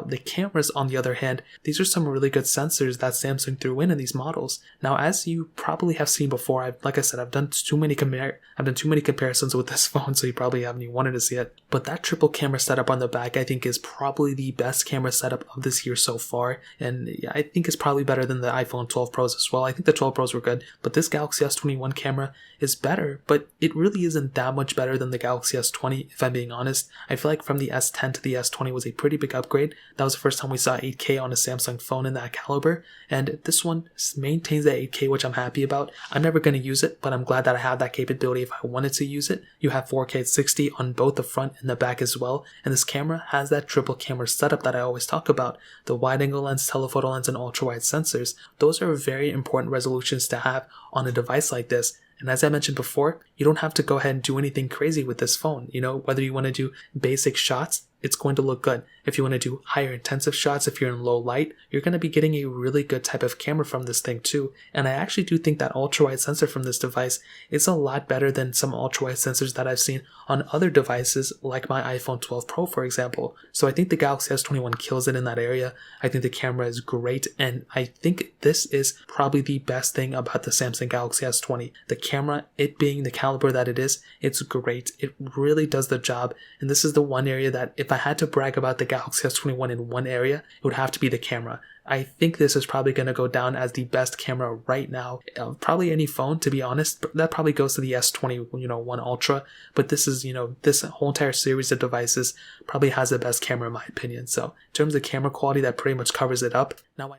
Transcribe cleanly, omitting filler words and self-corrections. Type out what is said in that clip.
The cameras, on the other hand, these are some really good sensors that Samsung threw in these models. Now, as you probably have seen before, like I said, I've done too many comparisons with this phone, so you probably haven't even wanted to see it. But that triple camera setup on the back, I think, is probably the best camera setup of this year so far, and I think it's probably better than the iPhone 12 Pros as well. I think the 12 Pros were good, but this Galaxy S21 camera is better, but it really isn't that much better than the Galaxy S20, if I'm being honest. I feel like from the S10 to the S20 was a pretty big upgrade. That was the first time we saw 8K on a Samsung phone in that caliber, and this one maintains that 8K, which I'm happy about. I'm never going to use it, but I'm glad that I have that capability if I wanted to use it. You have 4K at 60 on both the front and the back as well, and this camera has that triple camera setup that I always talk about. The wide angle lens, telephoto lens, and ultra wide sensors. Those are very important resolutions to have on a device like this. And as I mentioned before, you don't have to go ahead and do anything crazy with this phone. Whether you want to do basic shots, it's going to look good. If you want to do higher intensive shots, if you're in low light, you're going to be getting a really good type of camera from this thing too. And I actually do think that ultra-wide sensor from this device is a lot better than some ultra-wide sensors that I've seen on other devices like my iPhone 12 Pro, for example. So I think the Galaxy S21 kills it in that area. I think the camera is great, and I think this is probably the best thing about the Samsung Galaxy S20. The camera, it being the caliber that it is, it's great. It really does the job, and this is the one area that if I had to brag about the Galaxy S21 in one area, it would have to be the camera. I think this is probably going to go down as the best camera right now. Probably any phone, to be honest. That probably goes to the S21 Ultra. But this is, this whole entire series of devices probably has the best camera in my opinion. So in terms of camera quality, that pretty much covers it up. Now